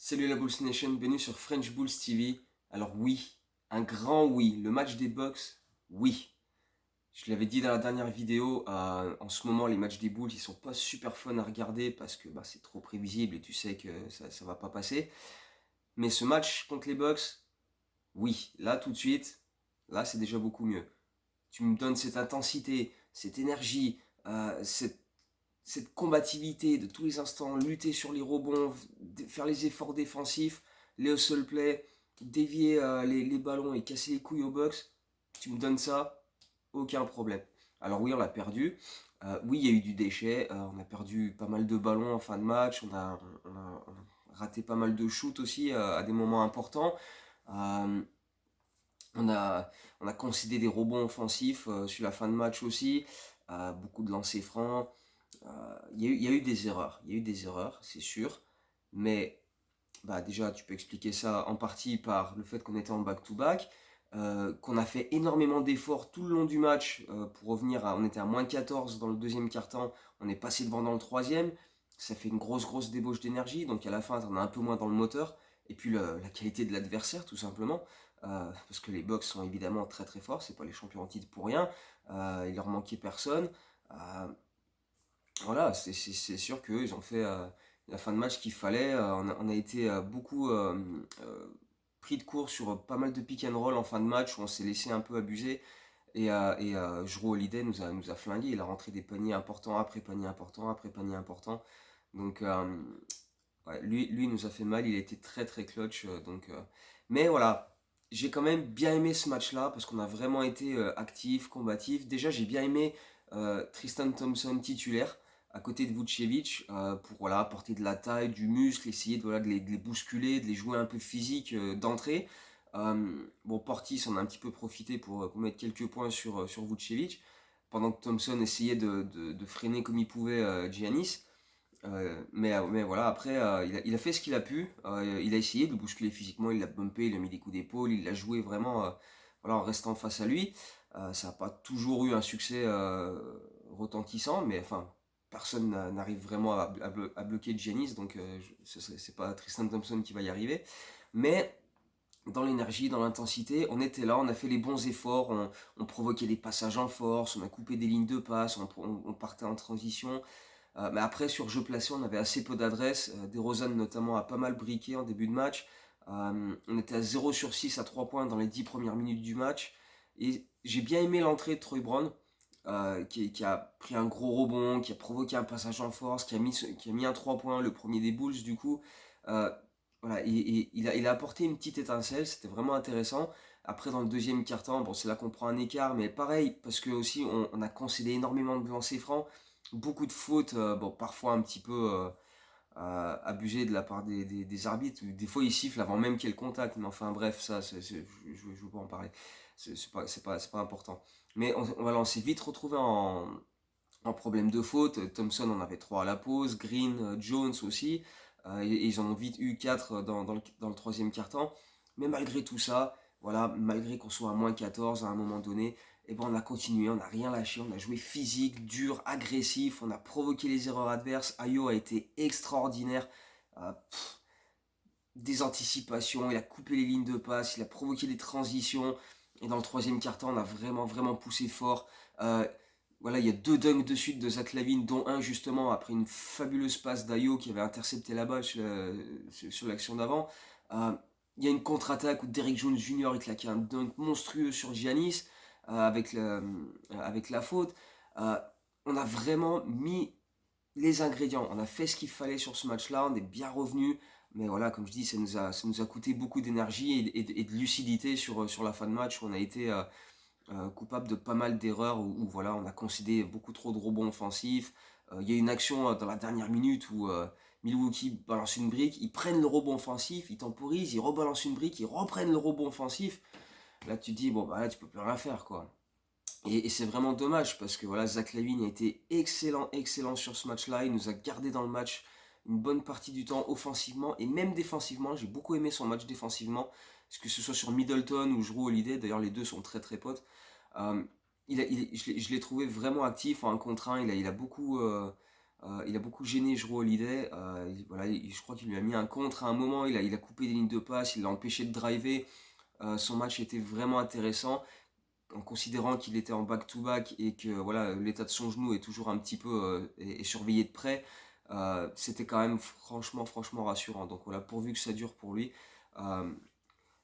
Salut la Bulls Nation, bienvenue sur French Bulls TV. Alors oui, un grand oui, le match des Bucks, oui. Je l'avais dit dans la dernière vidéo, en ce moment les matchs des Bulls ils sont pas super fun à regarder parce que c'est trop prévisible et tu sais que ça va pas passer. Mais ce match contre les Bucks, oui, là tout de suite, là c'est déjà beaucoup mieux. Tu me donnes cette intensité, cette énergie, cette combativité de tous les instants, lutter sur les rebonds, faire les efforts défensifs, les hustle play, dévier les ballons et casser les couilles au box, tu me donnes ça, aucun problème. Alors oui, on l'a perdu. Oui, il y a eu du déchet. On a perdu pas mal de ballons en fin de match. On a raté pas mal de shoots aussi à des moments importants. Euh, on a, on a concédé des rebonds offensifs sur la fin de match aussi. Beaucoup de lancers francs. Il y a eu des erreurs, il y a eu des erreurs, c'est sûr, mais déjà tu peux expliquer ça en partie par le fait qu'on était en back-to-back, qu'on a fait énormément d'efforts tout le long du match pour revenir on était à moins 14 dans le deuxième quart-temps, on est passé devant dans le troisième, ça fait une grosse débauche d'énergie, donc à la fin on a un peu moins dans le moteur, et puis la qualité de l'adversaire tout simplement, parce que les Bucks sont évidemment très forts, c'est pas les champions en titre pour rien, il leur manquait personne. Voilà, c'est sûr qu'ils ont fait la fin de match qu'il fallait. On a été beaucoup pris de court sur pas mal de pick and roll en fin de match où on s'est laissé un peu abuser. Et Jrue Holiday nous a flingué. Il a rentré des paniers importants après panier important après panier important. Donc, ouais, lui nous a fait mal. Il était très clutch. Mais voilà, j'ai quand même bien aimé ce match-là parce qu'on a vraiment été actif, combatif. Déjà, j'ai bien aimé Tristan Thompson titulaire à côté de Vucevic pour voilà, apporter de la taille, du muscle, essayer voilà, de les bousculer, de les jouer un peu physique d'entrée. Bon, Portis en a un petit peu profité pour mettre quelques points sur Vucevic, pendant que Thompson essayait de freiner comme il pouvait Giannis. Mais voilà, après, il a fait ce qu'il a pu. Il a essayé de le bousculer physiquement, il l'a bumpé, il a mis des coups d'épaule, il l'a joué vraiment voilà, en restant face à lui. Ça n'a pas toujours eu un succès retentissant, mais enfin, personne n'arrive vraiment à bloquer Giannis, donc c'est pas Tristan Thompson qui va y arriver. Mais dans l'énergie, dans l'intensité, on était là, on a fait les bons efforts, on provoquait des passages en force, on a coupé des lignes de passe, on partait en transition. Mais après, sur jeu placé, on avait assez peu d'adresse. DeRozan notamment a pas mal briqué en début de match. On était à 0 sur 6 à 3 points dans les 10 premières minutes du match. Et j'ai bien aimé l'entrée de Troy Brown, qui a pris un gros rebond, qui a provoqué un passage en force, qui a mis un 3 points, le premier des Bulls du coup. Euh, voilà, et il a apporté une petite étincelle, c'était vraiment intéressant. Après, dans le deuxième quart-temps, bon, c'est là qu'on prend un écart, mais pareil, parce que aussi on a concédé énormément de lancers francs, beaucoup de fautes, bon, parfois un petit peu abusées de la part des arbitres. Des fois, ils sifflent avant même qu'il y ait le contact, mais enfin, bref, ça, je ne veux pas en parler. C'est pas important. Mais voilà, on s'est vite retrouvé en problème de faute. Thompson en avait 3 à la pause, Green, Jones aussi. Et ils en ont vite eu 4 dans le troisième quart-temps. Mais malgré tout ça, voilà, malgré qu'on soit à moins 14 à un moment donné, et ben on a continué, on n'a rien lâché, on a joué physique, dur, agressif, on a provoqué les erreurs adverses. Ayo a été extraordinaire. Pff, des anticipations, il a coupé les lignes de passe, il a provoqué des transitions. Et dans le troisième quart-temps, on a vraiment poussé fort. Euh, voilà, il y a 2 dunks de suite de Zach LaVine, dont un justement après une fabuleuse passe d'Ayo qui avait intercepté la balle sur l'action d'avant. Euh, il y a une contre-attaque où Derrick Jones Jr. il claquait un dunk monstrueux sur Giannis avec la faute. Euh, on a vraiment mis les ingrédients. On a fait ce qu'il fallait sur ce match-là, on est bien revenu. Mais voilà, comme je dis, ça nous a coûté beaucoup d'énergie et de lucidité sur la fin de match où on a été coupable de pas mal d'erreurs où voilà, on a concédé beaucoup trop de rebonds offensifs. Il y a une action dans la dernière minute où Milwaukee balance une brique, ils prennent le rebond offensif, ils temporisent, ils rebalancent une brique, ils reprennent le rebond offensif. Là, tu te dis, bon, bah là, tu peux plus rien faire, quoi. Et c'est vraiment dommage parce que voilà, Zach LaVine a été excellent sur ce match-là. Il nous a gardé dans le match une bonne partie du temps offensivement et même défensivement. J'ai beaucoup aimé son match défensivement, que ce soit sur Middleton ou Jrue Holiday. D'ailleurs, les deux sont très potes. Euh, je l'ai trouvé vraiment actif en 1 contre 1. Il a beaucoup Il a beaucoup gêné Jrue Holiday. Voilà, je crois qu'il lui a mis un contre à un moment. Il a coupé des lignes de passe, il l'a empêché de driver. Son match était vraiment intéressant en considérant qu'il était en back-to-back et que voilà, l'état de son genou est toujours un petit peu est surveillé de près. C'était quand même franchement rassurant. Donc voilà, pourvu que ça dure pour lui. Euh,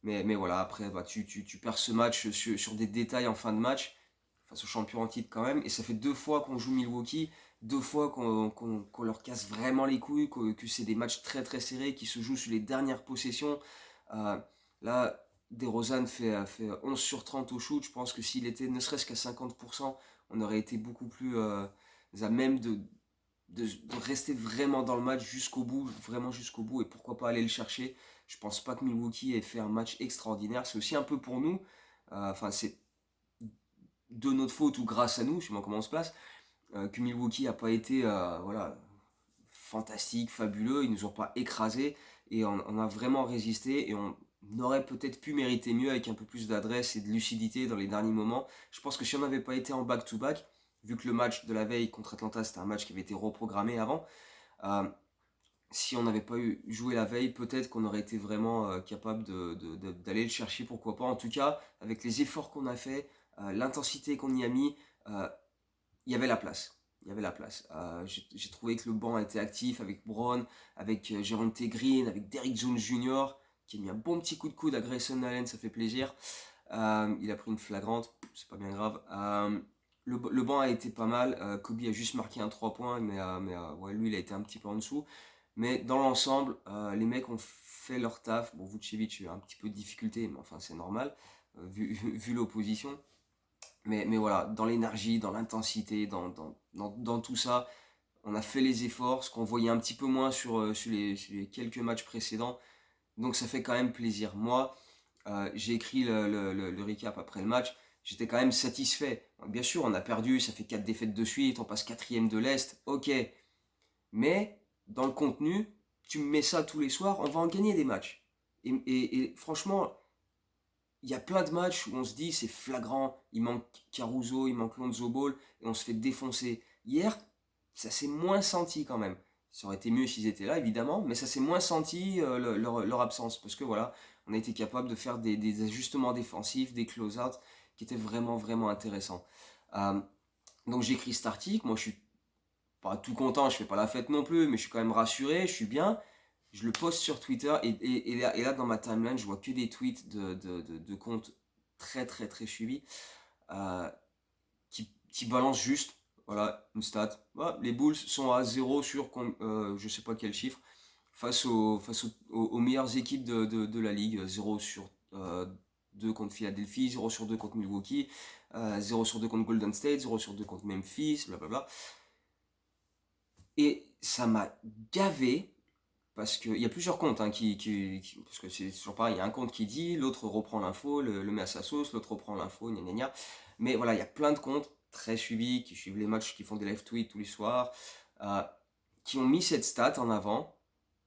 mais voilà, après, bah, tu perds ce match sur des détails en fin de match, face au champion en titre quand même, et ça fait 2 fois qu'on joue Milwaukee, 2 fois qu'on leur casse vraiment les couilles, que c'est des matchs très serrés qui se jouent sur les dernières possessions. Euh, Là, DeRozan fait 11 sur 30 au shoot. Je pense que s'il était ne serait-ce qu'à 50%, on aurait été beaucoup plus à même de rester vraiment dans le match jusqu'au bout, vraiment jusqu'au bout, et pourquoi pas aller le chercher. Je pense pas que Milwaukee ait fait un match extraordinaire. C'est aussi un peu pour nous. Enfin, c'est de notre faute ou grâce à nous, je sais pas comment on se place, que Milwaukee n'a pas été voilà, fantastique, fabuleux. Ils nous ont pas écrasés et on a vraiment résisté et on aurait peut-être pu mériter mieux avec un peu plus d'adresse et de lucidité dans les derniers moments. Je pense que si on n'avait pas été en back-to-back, vu que le match de la veille contre Atlanta c'était un match qui avait été reprogrammé avant, euh, si on n'avait pas eu joué la veille, peut-être qu'on aurait été vraiment capable d'aller le chercher, pourquoi pas. En tout cas, avec les efforts qu'on a fait, l'intensité qu'on y a mis, euh, il y avait la place. Il y avait la place. J'ai trouvé que le banc était actif avec Brown, avec Jérôme Green, avec Derrick Jones Jr., qui a mis un bon petit coup de coude à Grayson Allen, ça fait plaisir. Il a pris une flagrante, c'est pas bien grave. Le banc a été pas mal. Kobe a juste marqué un 3 points, mais ouais, lui, il a été un petit peu en dessous. Mais dans l'ensemble, les mecs ont fait leur taf. Bon, Vucevic a eu un petit peu de difficulté, mais enfin, c'est normal, vu l'opposition. Mais voilà, dans l'énergie, dans l'intensité, dans tout ça, on a fait les efforts, ce qu'on voyait un petit peu moins sur les quelques matchs précédents. Donc ça fait quand même plaisir. Moi, j'ai écrit le recap après le match. J'étais quand même satisfait. Bien sûr, on a perdu, ça fait 4 défaites de suite, on passe quatrième de l'Est, ok. Mais dans le contenu, tu me mets ça tous les soirs, on va en gagner des matchs. Et franchement, il y a plein de matchs où on se dit c'est flagrant, il manque Caruso, il manque Lonzo Ball, et on se fait défoncer. Hier, ça s'est moins senti quand même. Ça aurait été mieux s'ils étaient là, évidemment, mais ça s'est moins senti leur absence, parce que voilà, on a été capable de faire des ajustements défensifs, des close-outs, qui étaient vraiment intéressants. Euh, donc j'écris cet article, moi je suis pas tout content, je fais pas la fête non plus, mais je suis quand même rassuré, je suis bien. Je le poste sur Twitter et là, dans ma timeline je vois que des tweets de comptes très suivis euh, qui balancent juste voilà une stat. Voilà, les Bulls sont à 0 sur je sais pas quel chiffre face aux meilleures équipes de la ligue. 0 sur 2 contre Philadelphie, 0 sur 2 contre Milwaukee, 0 sur 2 contre Golden State, 0 sur 2 contre Memphis, blablabla. Et ça m'a gavé parce qu'il y a plusieurs comptes hein, parce que c'est toujours pareil, il y a un compte qui dit, l'autre reprend l'info, le met à sa sauce, l'autre reprend l'info, gna gna gna. Mais voilà, il y a plein de comptes très suivis, qui suivent les matchs, qui font des live tweets tous les soirs, euh, qui ont mis cette stat en avant,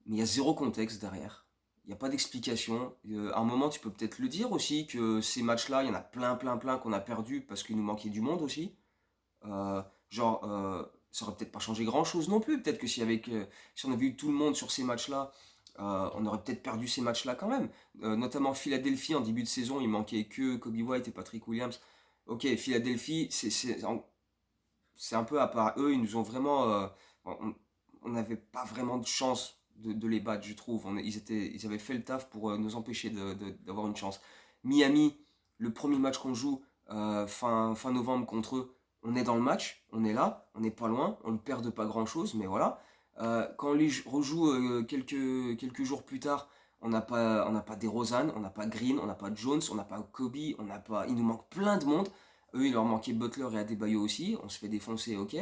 mais il y a zéro contexte derrière. Il n'y a pas d'explication. À un moment, tu peux peut-être le dire aussi, que ces matchs-là, il y en a plein qu'on a perdu parce qu'il nous manquait du monde aussi. Ça aurait peut-être pas changé grand-chose non plus. Peut-être que si on avait eu tout le monde sur ces matchs-là, on aurait peut-être perdu ces matchs-là quand même. Notamment Philadelphie en début de saison, il manquait que Kobe White et Patrick Williams. Ok, Philadelphie, c'est un peu à part. Eux, ils nous ont vraiment. On n'avait pas vraiment de chance de les battre, je trouve. Ils avaient fait le taf pour nous empêcher d'avoir une chance. Miami, le premier match qu'on joue fin novembre contre eux, on est dans le match, on est là, on n'est pas loin, on ne perd de pas grand chose, mais voilà. Quand on les rejoue quelques jours plus tard, on n'a pas DeRozan, on n'a pas Green, on n'a pas Jones, on n'a pas Kobe, il nous manque plein de monde. Eux, il leur manquait Butler et Adebayo aussi. On se fait défoncer, ok.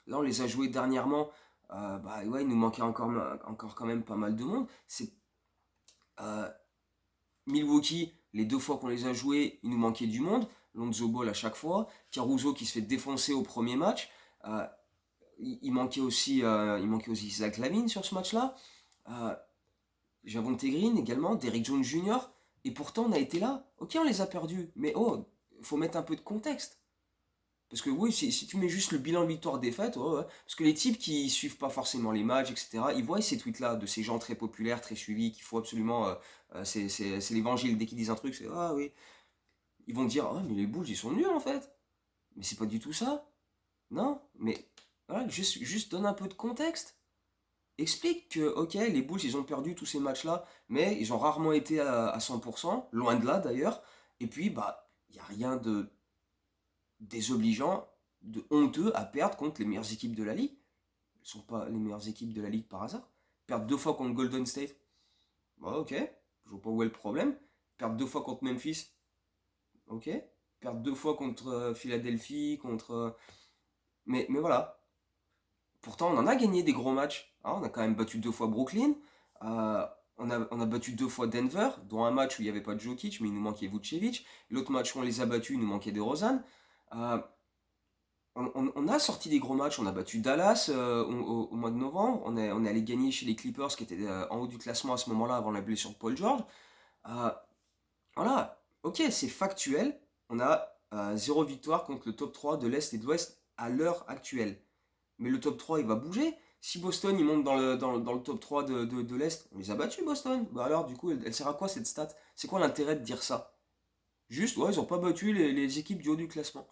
Là, on les a joués dernièrement. Bah ouais, il nous manquait encore quand même pas mal de monde. C'est euh, Milwaukee, les 2 fois qu'on les a joués, il nous manquait du monde. Lonzo Ball à chaque fois. Caruso qui se fait défoncer au premier match. Euh, il manquait aussi Zach Lavine sur ce match-là. Euh, Javonte Green également, Derrick Jones Jr. Et pourtant, on a été là. Ok, on les a perdus. Mais oh, faut mettre un peu de contexte. Parce que oui, si tu mets juste le bilan victoire-défaite, ouais, ouais. Parce que les types qui suivent pas forcément les matchs, etc., ils voient ces tweets-là de ces gens très populaires, très suivis, qu'il faut absolument. C'est l'évangile. Dès qu'ils disent un truc, c'est ah oui. Ils vont dire ah mais les Bulls ils sont nuls en fait. Mais c'est pas du tout ça. Non, mais voilà, juste donne un peu de contexte. Explique que, ok, les Bulls ils ont perdu tous ces matchs-là, mais ils ont rarement été à 100%, loin de là d'ailleurs. Et puis, bah, il n'y a rien de désobligeant, de honteux à perdre contre les meilleures équipes de la ligue. Elles ne sont pas les meilleures équipes de la ligue par hasard. Perdre 2 fois contre Golden State, bah ok, je vois pas où est le problème. Perdre 2 fois contre Memphis, ok. Perdre 2 fois contre Philadelphie, contre. Mais voilà. Pourtant, on en a gagné des gros matchs. Hein, on a quand même battu 2 fois Brooklyn. Euh, on a battu 2 fois Denver, dont un match où il n'y avait pas de Jokic, mais il nous manquait Vucevic. L'autre match où on les a battus, il nous manquait de Rosanne. Euh, on a sorti des gros matchs, on a battu Dallas au mois de novembre, on est allé gagner chez les Clippers qui étaient en haut du classement à ce moment-là avant la blessure de Paul George. Euh, voilà, ok, c'est factuel, on a 0 victoire contre le top 3 de l'Est et de l'Ouest à l'heure actuelle. Mais le top 3 il va bouger. Si Boston il monte dans le top 3 de l'Est, on les a battus Boston. Bah alors du coup elle sert à quoi cette stat? C'est quoi l'intérêt de dire ça? Juste, ouais, ils n'ont pas battu les équipes du haut du classement.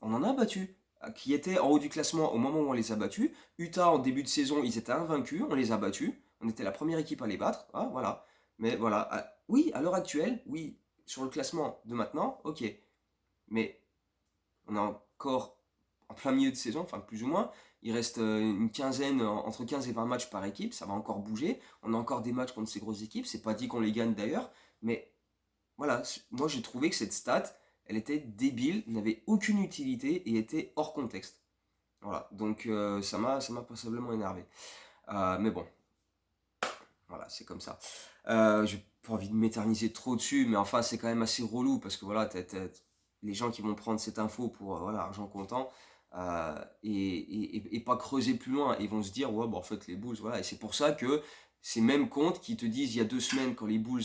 On en a battu, qui étaient en haut du classement au moment où on les a battus. Utah, en début de saison, ils étaient invaincus, on les a battus. On était la première équipe à les battre. Ah, voilà. Mais voilà, oui, à l'heure actuelle, oui, sur le classement de maintenant, ok. Mais on est encore en plein milieu de saison, enfin plus ou moins. Il reste une quinzaine, entre 15 et 20 matchs par équipe, ça va encore bouger. On a encore des matchs contre ces grosses équipes, c'est pas dit qu'on les gagne d'ailleurs, mais voilà, moi j'ai trouvé que cette stat, elle était débile, n'avait aucune utilité et était hors contexte. Voilà, donc ça m'a passablement énervé. Mais bon, voilà, c'est comme ça. J'ai pas envie de m'éterniser trop dessus, mais enfin c'est quand même assez relou parce que voilà, les gens qui vont prendre cette info pour voilà, argent comptant et pas creuser plus loin, ils vont se dire ouais, bah, en fait les Bulls, voilà, et c'est pour ça que ces mêmes comptes qui te disent il y a 2 semaines quand les Bulls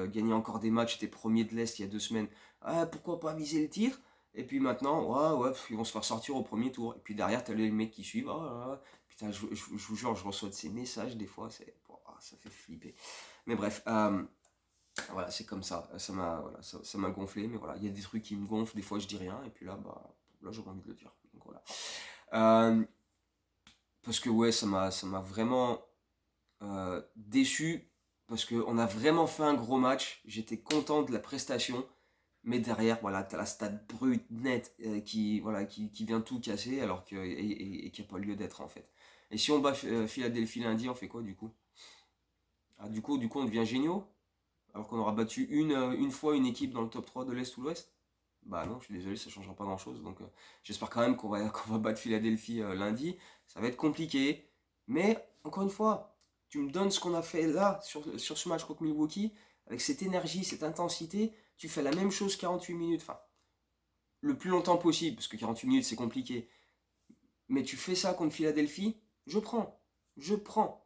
gagnaient encore des matchs, étaient premiers de l'Est il y a 2 semaines, ah, pourquoi pas viser le titre? Et puis maintenant, ouais, ouais, ils vont se faire sortir au premier tour. Et puis derrière, t'as les mecs qui suivent. Oh là là. Putain, je vous jure, je reçois de ces messages des fois, ça fait flipper. Mais bref, voilà, c'est comme ça. Ça m'a gonflé, mais voilà, il y a des trucs qui me gonflent, des fois je dis rien, et puis là, bah, là j'aurais envie de le dire. Donc voilà. Euh, Parce que ouais, ça m'a vraiment déçu, parce qu'on a vraiment fait un gros match. J'étais content de la prestation, mais derrière, voilà, t'as la stat brute, nette, voilà, qui vient tout casser, alors que, et qui n'a pas lieu d'être en fait. Et si on bat Philadelphie lundi, on fait quoi du coup? Ah, du coup, on devient géniaux? Alors qu'on aura battu une fois une équipe dans le top 3 de l'Est ou l'Ouest? Bah non, je suis désolé, ça ne changera pas grand-chose. Donc j'espère quand même qu'on va, qu'on va battre Philadelphie lundi. Ça va être compliqué. Mais encore une fois, tu me donnes ce qu'on a fait là, sur ce match contre Milwaukee, avec cette énergie, cette intensité, tu fais la même chose 48 minutes. Enfin, le plus longtemps possible, parce que 48 minutes c'est compliqué. Mais tu fais ça contre Philadelphie, je prends. Je prends.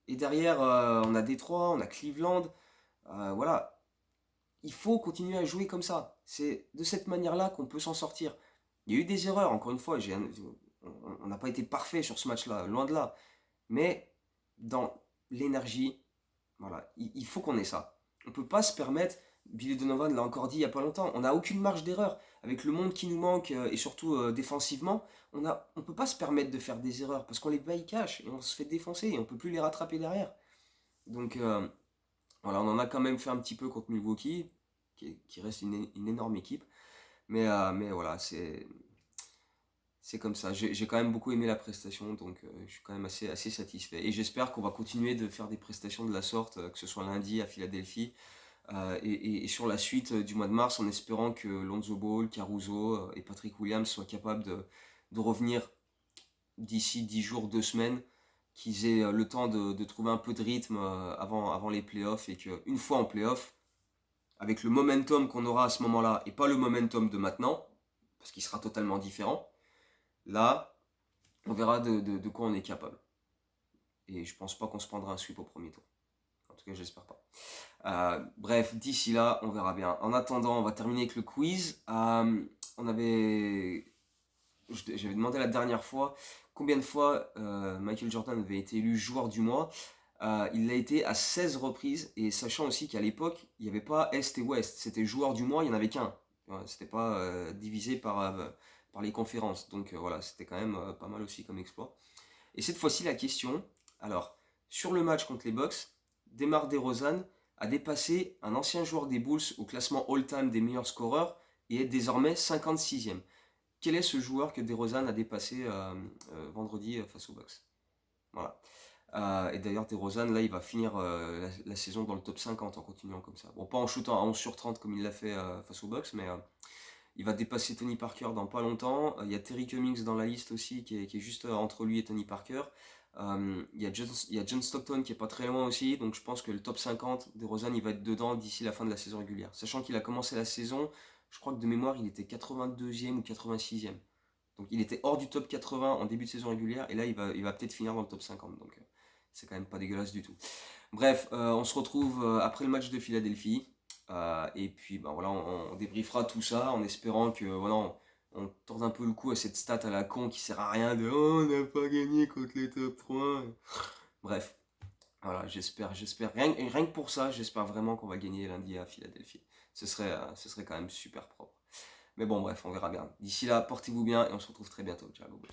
Et derrière, on a Détroit, on a Cleveland. Voilà, il faut continuer à jouer comme ça. C'est de cette manière-là qu'on peut s'en sortir. Il y a eu des erreurs, encore une fois, on n'a pas été parfait sur ce match-là, loin de là. Mais dans l'énergie, voilà, il faut qu'on ait ça. On ne peut pas se permettre, Billy Donovan l'a encore dit il n'y a pas longtemps, on n'a aucune marge d'erreur. Avec le monde qui nous manque, et surtout défensivement, on ne peut pas se permettre de faire des erreurs, parce qu'on les paye cash, et on se fait défoncer, et on ne peut plus les rattraper derrière. Donc voilà, on en a quand même fait un petit peu contre Milwaukee, qui reste une énorme équipe. Mais voilà, c'est comme ça. J'ai quand même beaucoup aimé la prestation, donc je suis quand même assez satisfait. Et j'espère qu'on va continuer de faire des prestations de la sorte, que ce soit lundi à Philadelphie, et sur la suite du mois de mars, en espérant que Lonzo Ball, Caruso et Patrick Williams soient capables de revenir d'ici 10 jours, 2 semaines, qu'ils aient le temps de trouver un peu de rythme avant les playoffs, et qu'une fois en playoffs, avec le momentum qu'on aura à ce moment-là, et pas le momentum de maintenant, parce qu'il sera totalement différent, là, on verra de quoi on est capable. Et je pense pas qu'on se prendra un sweep au premier tour. En tout cas, j'espère pas. Bref, d'ici là, on verra bien. En attendant, on va terminer avec le quiz. On avait j'avais demandé la dernière fois combien de fois Michael Jordan avait été élu joueur du mois. Il l'a été à 16 reprises, et sachant aussi qu'à l'époque, il n'y avait pas Est et Ouest, c'était joueur du mois, il n'y en avait qu'un. C'était pas divisé par les conférences. Donc voilà, c'était quand même pas mal aussi comme exploit. Et cette fois-ci, la question, alors, sur le match contre les Bucks, DeMar DeRozan a dépassé un ancien joueur des Bulls au classement all-time des meilleurs scoreurs et est désormais 56e. Quel est ce joueur que DeRozan a dépassé vendredi face aux Bucks? Voilà. Et d'ailleurs, DeRozan, là, il va finir la saison dans le top 50 en continuant comme ça. Bon, pas en shootant à 11 sur 30 comme il l'a fait face aux Bucks, mais il va dépasser Tony Parker dans pas longtemps. Il y a Terry Cummings dans la liste aussi, qui est juste entre lui et Tony Parker. Il y a John Stockton qui est pas très loin aussi, donc je pense que le top 50 de Rosanne, il va être dedans d'ici la fin de la saison régulière. Sachant qu'il a commencé la saison, je crois que de mémoire, il était 82e ou 86e. Donc il était hors du top 80 en début de saison régulière, et là il va peut-être finir dans le top 50, donc c'est quand même pas dégueulasse du tout. Bref, on se retrouve après le match de Philadelphie. Et puis ben, voilà, on débriefera tout ça en espérant que voilà, on torde un peu le coup à cette stat à la con qui sert à rien de oh, on n'a pas gagné contre les top 3. Bref, voilà, j'espère. Rien que pour ça, j'espère vraiment qu'on va gagner lundi à Philadelphie. Ce serait quand même super propre. Mais bon, bref, on verra bien. D'ici là, portez-vous bien et on se retrouve très bientôt. Ciao, Bulls.